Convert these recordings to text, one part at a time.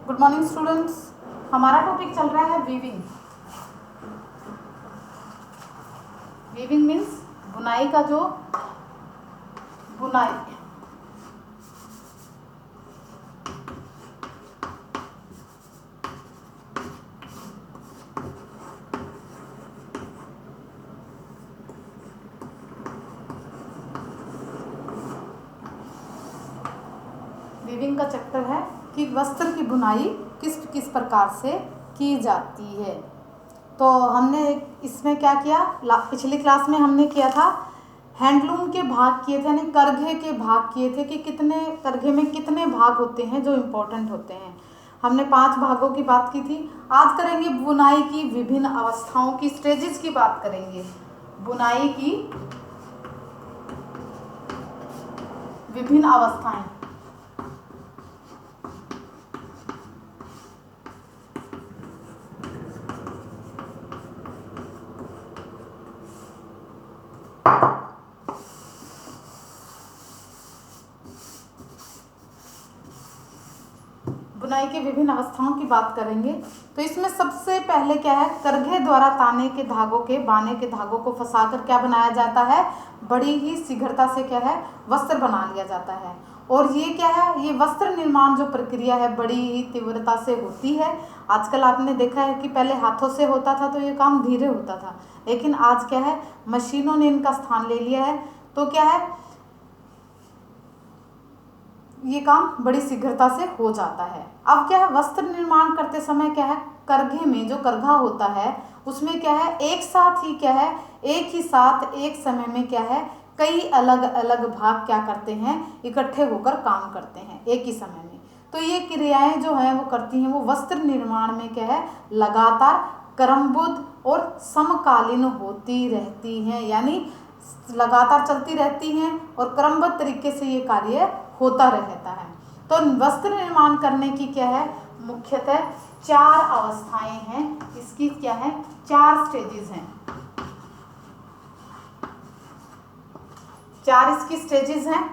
Good morning students. हमारा topic चल रहा है वीविंग। वीविंग मीन्स बुनाई का जो बुनाई वीविंग का चैप्टर है कि वस्त्र की बुनाई किस किस प्रकार से की जाती है। तो हमने इसमें क्या किया, पिछली क्लास में हमने किया था हैंडलूम के भाग किए थे, यानी करघे के भाग किए थे कि कितने करघे में कितने भाग होते हैं जो इम्पोर्टेंट होते हैं। हमने 5 भागों की बात की थी। आज करेंगे बुनाई की विभिन्न अवस्थाओं की, स्टेजेस की बात करेंगे। बुनाई की विभिन्न अवस्थाएं। बुनाई की विभिन्न अवस्थाओं की बात करेंगे। तो इसमें सबसे पहले क्या है, करघे द्वारा ताने के धागों के बाने के धागों को फंसाकर क्या बनाया जाता है, बड़ी ही शीघ्रता से क्या है वस्त्र बना लिया जाता है। और ये क्या है, ये वस्त्र निर्माण जो प्रक्रिया है बड़ी ही तीव्रता से होती है। आजकल आपने देखा है कि पहले हाथों से होता था तो ये काम धीरे होता था, लेकिन आज क्या है मशीनों ने इनका स्थान ले लिया है। तो क्या है, ये काम बड़ी शीघ्रता से हो जाता है। अब क्या है, वस्त्र निर्माण करते समय क्या है, करघे में जो करघा होता है उसमें क्या है एक साथ ही क्या है, एक ही साथ एक समय में क्या है कई अलग अलग भाग क्या करते हैं, इकट्ठे होकर काम करते हैं एक ही समय में। तो ये क्रियाएं जो है वो करती हैं, वो वस्त्र निर्माण में क्या है लगातार क्रमबद्ध और समकालीन होती रहती हैं, यानी लगातार चलती रहती हैं और क्रमबद्ध तरीके से ये कार्य होता रहता है। तो वस्त्र निर्माण करने की क्या है, मुख्यतः 4 अवस्थाएं हैं। इसकी क्या है, 4 स्टेजेस हैं। 4 इसकी स्टेजेस हैं।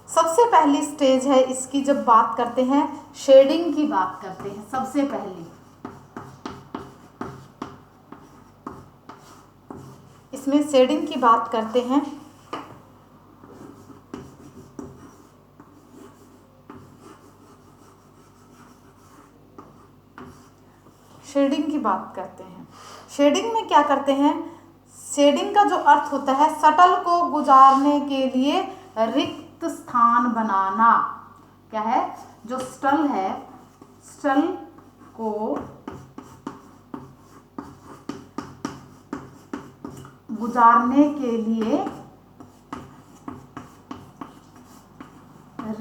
सबसे पहली स्टेज है इसकी, जब बात करते हैं शेडिंग की बात करते हैं। सबसे पहली इसमें शेडिंग की बात करते हैं। शेडिंग की बात करते हैं। शेडिंग में क्या करते हैं, शेडिंग का जो अर्थ होता है शटल को गुजारने के लिए रिक्त स्थान बनाना। क्या है, जो स्टल है, स्टल को गुजारने के लिए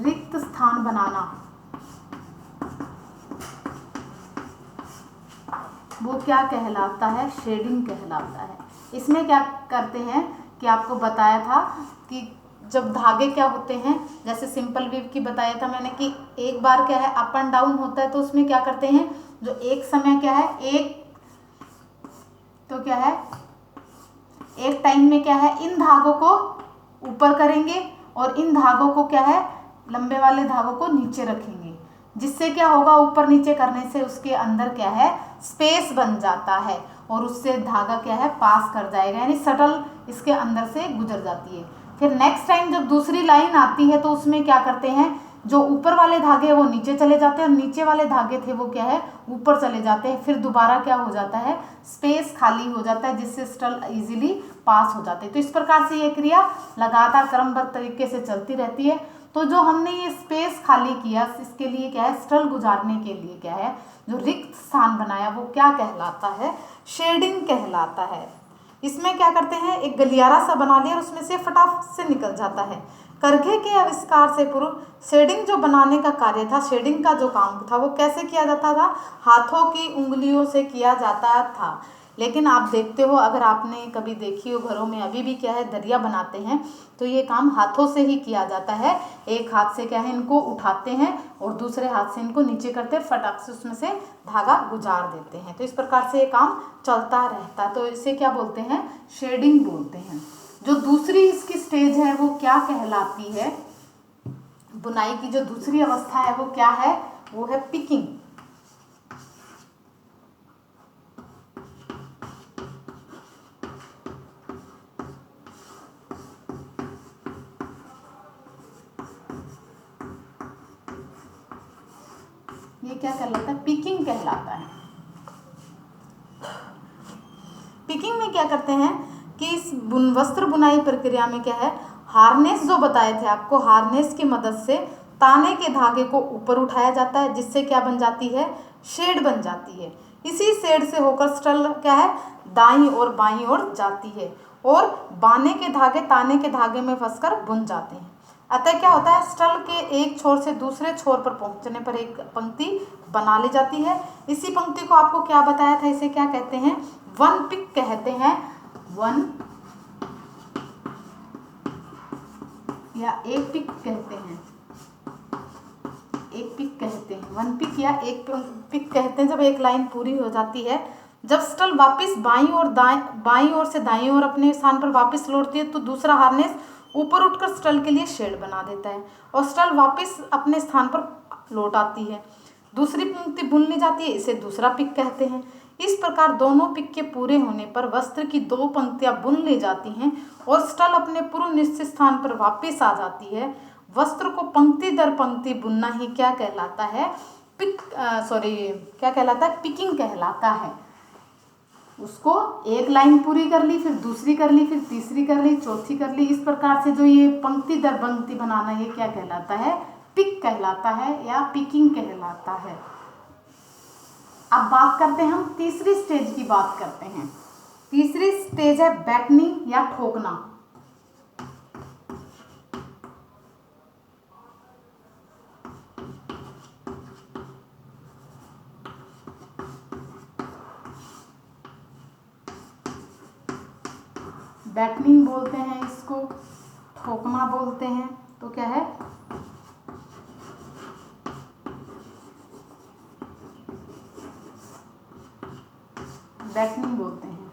रिक्त स्थान बनाना, वो क्या कहलाता है, शेडिंग कहलाता है। इसमें क्या करते हैं कि आपको बताया था कि जब धागे क्या होते हैं, जैसे सिंपल वीव की बताया था मैंने कि एक बार क्या है अप एंड डाउन होता है, तो उसमें क्या करते हैं जो एक समय क्या है तो क्या है एक टाइम में क्या है इन धागों को ऊपर करेंगे और इन धागों को क्या है लंबे वाले धागों को नीचे रखेंगे, जिससे क्या होगा ऊपर नीचे करने से उसके अंदर क्या है स्पेस बन जाता है और उससे धागा क्या है पास कर जाएगा, यानी शटल इसके अंदर से गुजर जाती है। फिर नेक्स्ट टाइम जब दूसरी लाइन आती है तो उसमें क्या करते हैं, जो ऊपर वाले धागे वो नीचे चले जाते हैं और नीचे वाले धागे थे वो क्या है ऊपर चले जाते हैं। फिर दोबारा क्या हो जाता है, स्पेस खाली हो जाता है, जिससे शटल इजीली पास हो जाते हैं। तो इस प्रकार से ये क्रिया लगातार क्रमबद्ध तरीके से चलती रहती है। तो जो हमने ये स्पेस खाली किया, इसके लिए क्या है शटल गुजारने के लिए क्या है जो रिक्त स्थान बनाया, वो क्या कहलाता है, शेडिंग कहलाता है। इसमें क्या करते हैं, एक गलियारा सा बना लिया और उसमें से फटाफट से निकल जाता है। करघे के आविष्कार से पूर्व शेडिंग जो बनाने का कार्य था, शेडिंग का जो काम था वो कैसे किया जाता था, हाथों की उंगलियों से किया जाता था। लेकिन आप देखते हो, अगर आपने कभी देखी हो घरों में अभी भी क्या है दरिया बनाते हैं तो ये काम हाथों से ही किया जाता है। एक हाथ से क्या है इनको उठाते हैं और दूसरे हाथ से इनको नीचे करते हैं, फटाक से उसमें से धागा गुजार देते हैं। तो इस प्रकार से ये काम चलता रहता है। तो इसे क्या बोलते हैं, शेडिंग बोलते हैं। जो दूसरी इसकी स्टेज है वो क्या कहलाती है, बुनाई की जो दूसरी अवस्था है वो क्या है, वो है पिकिंग। ये क्या कहलाता है, पिकिंग कहलाता है। पिकिंग में क्या करते हैं कि इस वस्त्र बुनाई प्रक्रिया में क्या है, हार्नेस जो बताए थे आपको, हार्नेस की मदद से ताने के धागे को ऊपर उठाया जाता है, जिससे क्या बन जाती है, शेड बन जाती है। इसी शेड से होकर स्टल क्या है, दाईं और बाईं ओर जाती है और बाने के धागे ताने के धागे में फंसकर बुन जाते हैं। अतः क्या होता है, स्टल के एक छोर से दूसरे छोर पर पहुंचने पर एक पंक्ति बना ली जाती है। इसी पंक्ति को आपको क्या बताया था, इसे क्या कहते हैं, वन पिक कहते हैं। वन या एक पिक कहते हैं, एक पिक कहते हैं, वन पिक या एक पिक कहते हैं जब एक लाइन पूरी हो जाती है। जब स्टल वापस बाईं ओर से दाईं ओर अपने स्थान पर वापस लौटती है तो दूसरा हार्नेस ऊपर उठकर स्टल के लिए शेड बना देता है और स्टल वापस अपने स्थान पर लौट आती है। दूसरी पंक्ति बुन ली जाती है, इसे दूसरा पिक कहते हैं। इस प्रकार दोनों पिक के पूरे होने पर वस्त्र की दो पंक्तियां बुन ली जाती हैं और स्टल अपने पूर्व निश्चित स्थान पर वापस आ जाती है। वस्त्र को पंक्ति दर पंक्ति बुनना ही क्या कहलाता है, क्या कहलाता है, पिकिंग कहलाता है। उसको एक लाइन पूरी कर ली, फिर दूसरी कर ली, फिर तीसरी कर ली, चौथी कर ली, इस प्रकार से जो ये पंक्ति दर पंक्ति बनाना, ये क्या कहलाता है, पिक कहलाता है या पिकिंग कहलाता है। अब बात करते हैं, हम तीसरी स्टेज की बात करते हैं। तीसरी स्टेज है बैटनिंग या ठोकना। बैटनिंग बोलते हैं इसको, ठोकना बोलते हैं। तो क्या है, बैटनिंग बोलते हैं।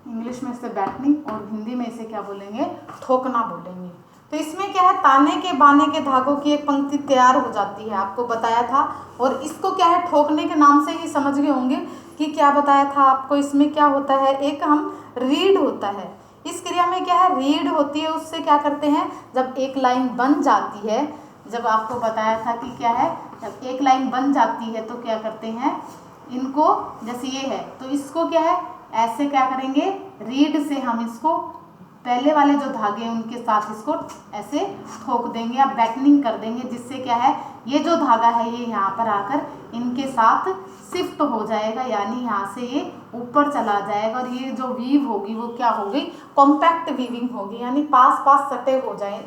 इंग्लिश में इसे बैटनिंग और हिंदी में इसे क्या बोलेंगे, ठोकना बोलेंगे। तो इसमें क्या है, ताने के बाने के धागों की एक पंक्ति तैयार हो जाती है, आपको बताया था। और इसको क्या है, ठोकने के नाम से ही समझ गए होंगे कि क्या बताया था आपको। इसमें क्या होता है, एक हम रीड होता है, इस क्रिया में क्या है, रीड होती है। उससे क्या करते हैं, जब एक लाइन बन जाती है, जब आपको बताया था कि क्या है, जब एक लाइन बन जाती है तो क्या करते हैं, इनको, जैसे ये है तो इसको क्या है, ऐसे क्या करेंगे, रीड से हम इसको पहले वाले जो धागे हैं उनके साथ इसको ऐसे ठोक देंगे या बैटनिंग कर देंगे, जिससे क्या है, ये जो धागा है ये यहाँ पर आकर इनके साथ शिफ्ट हो जाएगा, यानी यहाँ से ये ऊपर चला जाएगा और ये जो वीव होगी वो क्या होगी, कॉम्पैक्ट वीविंग होगी, यानी पास पास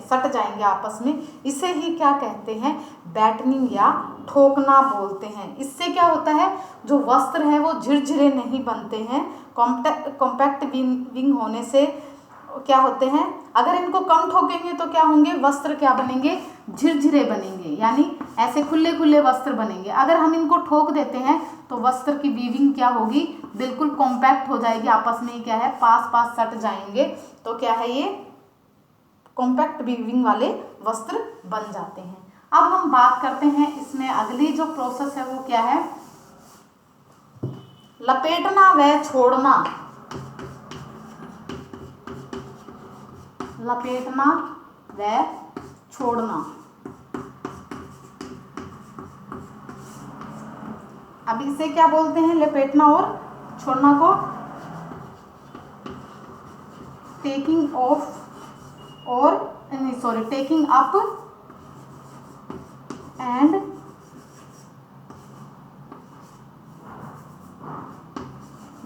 सट जाएंगे आपस में। इसे ही क्या कहते हैं, बैटनिंग या ठोकना बोलते हैं। इससे क्या होता है, जो वस्त्र है वो झिरझिरे नहीं बनते हैं। कॉम्पैक्ट वीविंग होने से क्या होते हैं, अगर इनको कम ठोकेंगे तो क्या होंगे, वस्त्र क्या बनेंगे, झिरझिरे बनेंगे, यानी ऐसे खुले खुले वस्त्र बनेंगे। अगर हम इनको ठोक देते हैं तो वस्त्र की वीविंग क्या होगी, बिल्कुल कॉम्पैक्ट हो जाएगी, आपस में क्या है, पास पास सट जाएंगे। तो क्या है, ये कॉम्पैक्ट वीविंग वाले वस्त्र बन जाते हैं। अब हम बात करते हैं इसमें अगली जो प्रोसेस है वो क्या है, लपेटना व छोड़ना। लपेटना व छोड़ना। अब इसे क्या बोलते हैं, लपेटना और छोड़ना को टेकिंग ऑफ और taking up and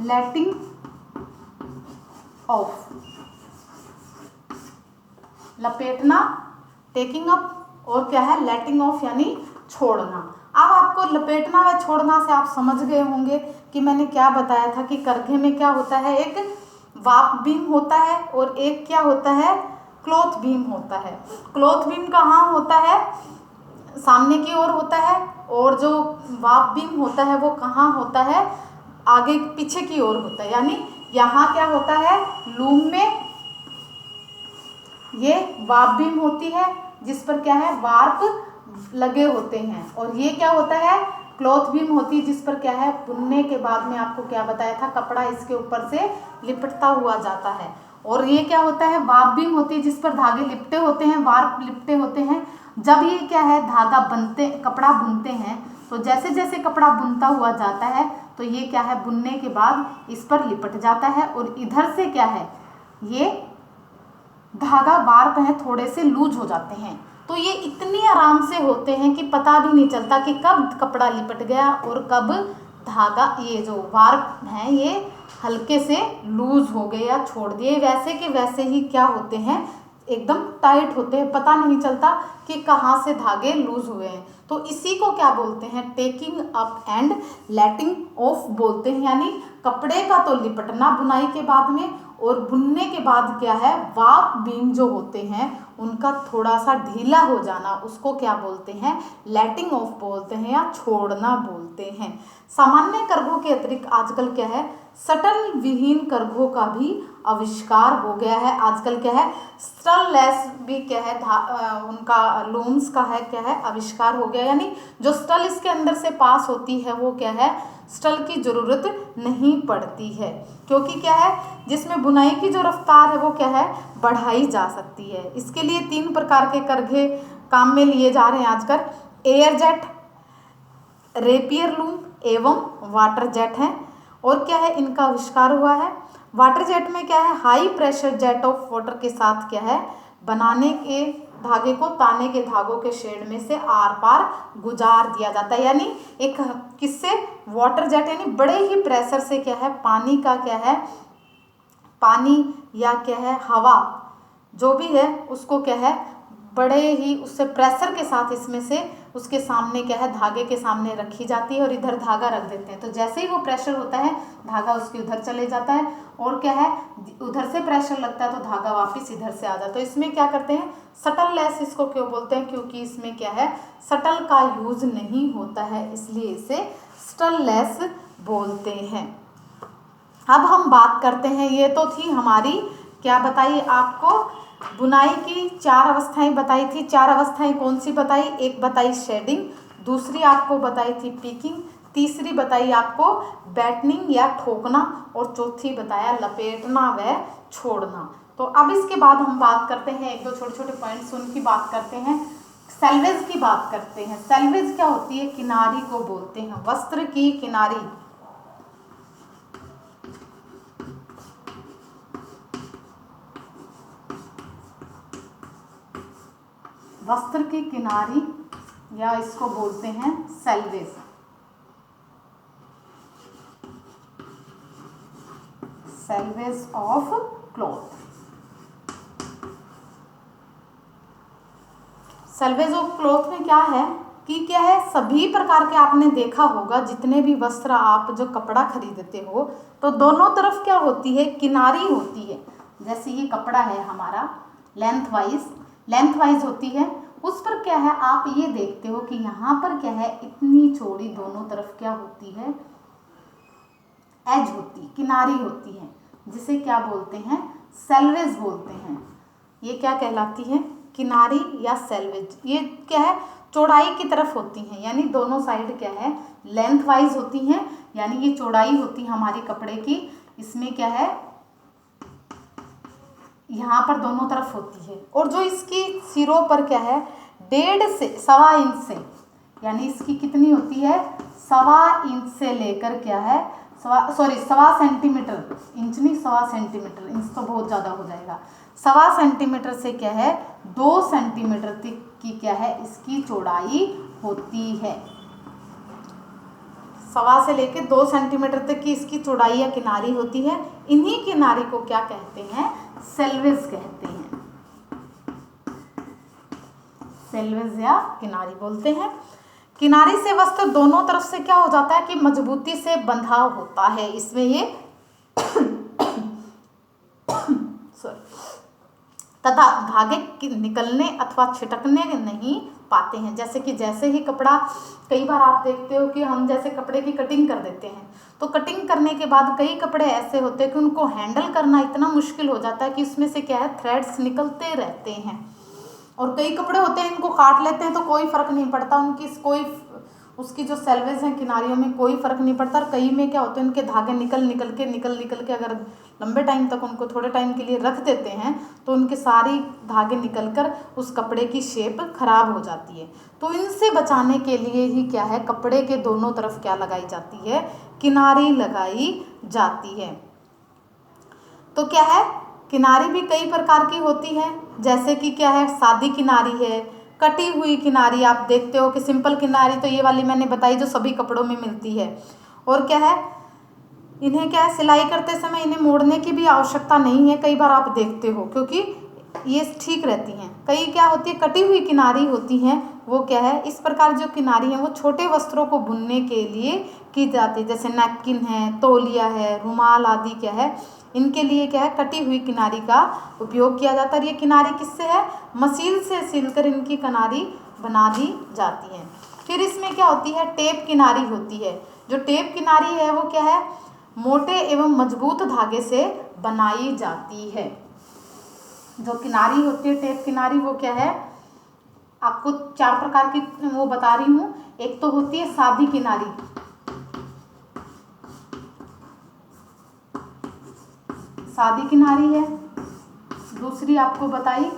letting off. लपेटना, टेकिंग अप और क्या है, लेटिंग ऑफ यानी छोड़ना। अब आपको लपेटना व छोड़ना से आप समझ गए होंगे कि मैंने क्या बताया था कि करघे में क्या होता है, एक वाप बीम होता है और एक क्या होता है, क्लॉथ बीम होता है। क्लॉथ बीम कहाँ होता है, सामने की ओर होता है, और जो वाप बीम होता है वो कहाँ होता है, आगे पीछे की ओर होता है। यानी यहाँ क्या होता है, लूम में ये वाप बीम होती है जिस पर क्या है, वार्प लगे होते हैं। और ये क्या होता है, क्लॉथ बीम होती है, जिस पर क्या है, बुनने के बाद में आपको क्या बताया था, कपड़ा इसके ऊपर से लिपटता हुआ जाता है। और ये क्या होता है, वार्प बीम होती है, जिस पर धागे लिपटे होते हैं, वार्प लिपटे होते हैं। जब ये क्या है, धागा कपड़ा बुनते हैं, तो जैसे जैसे कपड़ा बुनता हुआ जाता है तो ये क्या है, बुनने के बाद इस पर लिपट जाता है। और इधर से क्या है, ये धागा वार्प है, थोड़े से लूज हो जाते हैं। तो ये इतनी आराम से होते हैं कि पता भी नहीं चलता कि कब कपड़ा लिपट गया और कब धागा, ये जो वार्प हैं ये हल्के से लूज हो गए या छोड़ दिए। वैसे के वैसे ही क्या होते हैं, एकदम टाइट होते हैं, पता नहीं चलता कि कहाँ से धागे लूज हुए हैं। तो इसी को क्या बोलते हैं, taking up and letting of बोलते हैं। यानी कपड़े का तो लिपटना बुनाई के बाद में, और बुनने के बाद क्या है, वार्प बीम जो होते हैं उनका थोड़ा सा ढीला हो जाना, उसको क्या बोलते हैं, लेटिंग ऑफ बोलते हैं या छोड़ना बोलते हैं। सामान्य कर्घों के अतिरिक्त आजकल क्या है, सटल विहीन कर्घों का भी आविष्कार हो गया है। आजकल क्या है, स्टल लेस भी क्या है, उनका लूम्स का है क्या है, आविष्कार हो गया। यानी जो स्टल इसके अंदर से पास होती है वो क्या है, स्टल की जरूरत नहीं पड़ती है, क्योंकि क्या है, जिसमें बुनाई की जो रफ्तार है वो क्या है, बढ़ाई जा सकती है। इसके लिए 3 प्रकार के कर्घे काम में लिए जा रहे हैं आजकल, एयर जेट, रेपियर लूम एवं वाटर जेट है। और क्या है, इनका आविष्कार हुआ है। वाटर जेट में क्या है, high pressure jet of water के साथ क्या है, बनाने के धागे को ताने के धागों के शेड में से आर पार गुजार दिया जाता है। यानी एक किससे, वाटर जेट, यानी बड़े ही प्रेशर से क्या है, पानी का क्या है, पानी या क्या है, हवा जो भी है उसको क्या है, बड़े ही उससे प्रेशर के साथ इसमें से उसके सामने क्या है, धागे के सामने रखी जाती है और इधर धागा रख देते हैं। तो जैसे ही वो प्रेशर होता है धागा उसके उधर चले जाता है, और क्या है, उधर से प्रेशर लगता है तो धागा वापस इधर से आ जाता है। तो इसमें क्या करते हैं, सटल लेस इसको क्यों बोलते हैं, क्योंकि इसमें क्या है, सटल का यूज नहीं होता है, इसलिए इसे सटल लेस बोलते हैं। अब हम बात करते हैं, ये तो थी हमारी क्या बताई आपको, बुनाई की 4 अवस्थाएं बताई थी। 4 अवस्थाएं कौन सी बताई, एक बताई शेडिंग, दूसरी आपको बताई थी पिकिंग, तीसरी बताई आपको बैटनिंग या ठोकना, और चौथी बताया लपेटना व छोड़ना। तो अब इसके बाद हम बात करते हैं, 1-2 छोटे-छोटे पॉइंट्स उनकी बात करते हैं। सेल्वेज की बात करते हैं। सेल्वेज क्या होती है, किनारी को बोलते हैं, वस्त्र की किनारी। वस्त्र की किनारी या इसको बोलते हैं salvage. Salvage of cloth. Salvage of cloth में क्या है कि क्या है, सभी प्रकार के आपने देखा होगा, जितने भी वस्त्र आप जो कपड़ा खरीदते हो तो दोनों तरफ क्या होती है, किनारी होती है। जैसे ये कपड़ा है हमारा, लेंथ वाइज होती है, उस पर क्या है, आप ये देखते हो कि यहाँ पर क्या है, इतनी चौड़ी दोनों तरफ क्या होती है, एज होती, किनारी होती है, जिसे क्या बोलते हैं, सेल्वेज बोलते हैं। ये क्या कहलाती है, किनारी या सेल्वेज। ये क्या है, चौड़ाई की तरफ होती हैं, यानी दोनों साइड क्या है, लेंथ वाइज होती हैं, यानी ये चौड़ाई होती है हमारी कपड़े की। इसमें क्या है, यहाँ पर दोनों तरफ होती है, और जो इसकी सिरों पर क्या है, 1.5 से 1.25 इंच से, यानी इसकी कितनी होती है, 1.25 इंच से लेकर क्या है, 1.25 सेंटीमीटर, इंच नहीं 1.25 सेंटीमीटर, इंच तो बहुत ज़्यादा हो जाएगा, 1.25 सेंटीमीटर से क्या है, 2 सेंटीमीटर तक की क्या है, इसकी चौड़ाई होती है। 1.25 से लेकर 2 सेंटीमीटर तक की इसकी चौड़ाई या किनारी होती है। इन्हीं किनारी को क्या कहते हैं, सेल्वेज कहते हैं, सेल्वेज या किनारी बोलते हैं। किनारी से वस्त्र दोनों तरफ से क्या हो जाता है कि मजबूती से बंधा होता है, इसमें ये तथा धागे निकलने अथवा छिटकने नहीं पाते हैं। जैसे कि जैसे ही कपड़ा, कई बार आप देखते हो कि हम जैसे कपड़े की कटिंग कर देते हैं, तो कटिंग करने के बाद कई कपड़े ऐसे होते हैं कि उनको हैंडल करना इतना मुश्किल हो जाता है कि उसमें से क्या है, थ्रेड्स निकलते रहते हैं। और कई कपड़े होते हैं इनको काट लेते हैं तो कोई फर्क नहीं पड़ता, उनकी कोई उसकी जो सेल्वेज हैं किनारियों में कोई फर्क नहीं पड़ता। और कई में क्या होते हैं उनके धागे निकल निकल के अगर लंबे टाइम तक उनको थोड़े टाइम के लिए रख देते हैं तो उनके सारी धागे निकल कर उस कपड़े की शेप खराब हो जाती है। तो इनसे बचाने के लिए ही क्या है, कपड़े के दोनों तरफ क्या लगाई जाती है, किनारी लगाई जाती है। तो क्या है, किनारी भी कई प्रकार की होती है, जैसे कि क्या है, सादी किनारी है, कटी हुई किनारी आप देखते हो कि सिंपल किनारी तो ये वाली मैंने बताई जो सभी कपड़ों में मिलती है। और क्या है, इन्हें क्या है, सिलाई करते समय इन्हें मोड़ने की भी आवश्यकता नहीं है, कई बार आप देखते हो, क्योंकि ये ठीक रहती हैं। कई क्या होती है, कटी हुई किनारी होती हैं, वो क्या है, इस प्रकार जो किनारी है वो छोटे वस्त्रों को बुनने के लिए की जाती है, जैसे नैपकिन है, तौलिया है, रुमाल आदि क्या है, इनके लिए क्या है, कटी हुई किनारी का उपयोग किया जाता है। और ये किनारी किससे है, मशीन से सिलकर इनकी किनारी बना दी जाती है। फिर इसमें क्या होती है, टेप किनारी होती है। जो टेप किनारी है वो क्या है, मोटे एवं मजबूत धागे से बनाई जाती है। जो किनारी होती है टेप किनारी वो क्या है, आपको 4 प्रकार की वो बता रही हूँ। एक तो होती है सादी किनारी, सादी किनारी है। दूसरी आपको बताई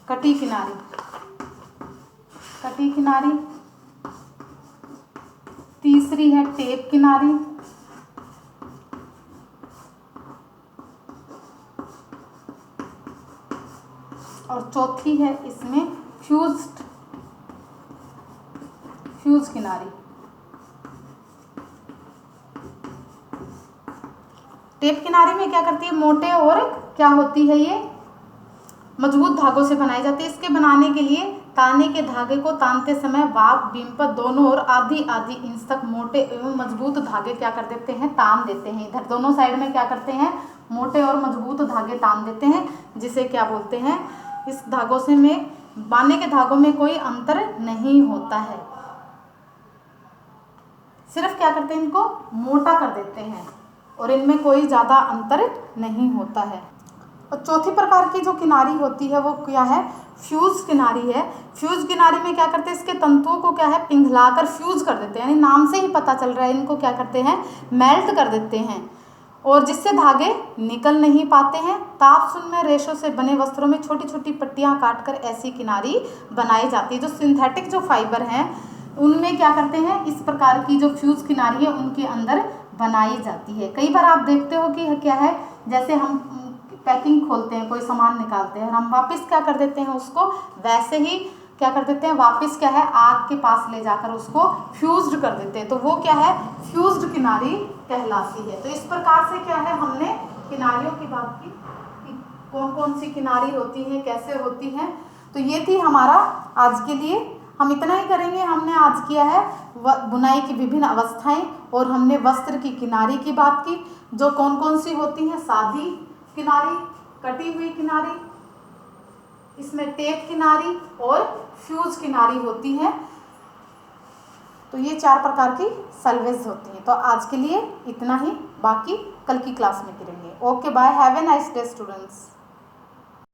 कटी किनारी, कटी किनारी। तीसरी है टेप किनारी। और चौथी है इसमें फ्यूज किनारी। टेप किनारी में क्या करती है, मोटे और क्या होती है, ये मजबूत धागों से बनाई जाती है। इसके बनाने के लिए ताने के धागे को तानते समय वाप बीम पर दोनों ओर आधी इंच तक मोटे एवं मजबूत धागे क्या कर देते हैं, तान देते हैं। इधर दोनों साइड में क्या करते हैं, मोटे और मजबूत धागे तान देते हैं, जिसे क्या बोलते हैं, इस धागों से में बाने के धागों में कोई अंतर नहीं होता है, सिर्फ क्या करते हैं, इनको मोटा कर देते हैं और इनमें कोई ज़्यादा अंतर नहीं होता है। और चौथी प्रकार की जो किनारी होती है वो क्या है, फ्यूज किनारी है। फ्यूज किनारी में क्या करते हैं, इसके तंतुओं को क्या है, पिघलाकर फ्यूज कर देते हैं, यानी नाम से ही पता चल रहा है, इनको क्या करते हैं, मेल्ट कर देते हैं, और जिससे धागे निकल नहीं पाते हैं। ताप शून्य रेशों से बने वस्त्रों में छोटी छोटी पट्टियां काटकर ऐसी किनारी बनाई जाती है। जो सिंथेटिक जो फाइबर हैं उनमें क्या करते हैं, इस प्रकार की जो फ्यूज किनारी है उनके अंदर बनाई जाती है। कई बार आप देखते हो कि क्या है, जैसे हम पैकिंग खोलते हैं, कोई सामान निकालते हैं, हम वापस क्या कर देते हैं, उसको वैसे ही क्या कर देते हैं, वापस क्या है, आग के पास ले जाकर उसको फ्यूज्ड कर देते हैं, तो वो क्या है, फ्यूज्ड किनारी कहलाती है। तो इस प्रकार से क्या है, हमने किनारियों की बात की कि कौन कौन सी किनारी होती है, कैसे होती हैं। तो ये थी हमारा आज के लिए, हम इतना ही करेंगे। हमने आज किया है बुनाई की विभिन्न अवस्थाएं, और हमने वस्त्र की किनारी की बात की, जो कौन कौन सी होती हैं, सादी किनारी, कटी हुई किनारी, इसमें टेप किनारी और फ्यूज किनारी होती है। तो ये 4 प्रकार की सल्वेज होती हैं। तो आज के लिए इतना ही, बाकी कल की क्लास में करेंगे। Okay bye, have a nice day students.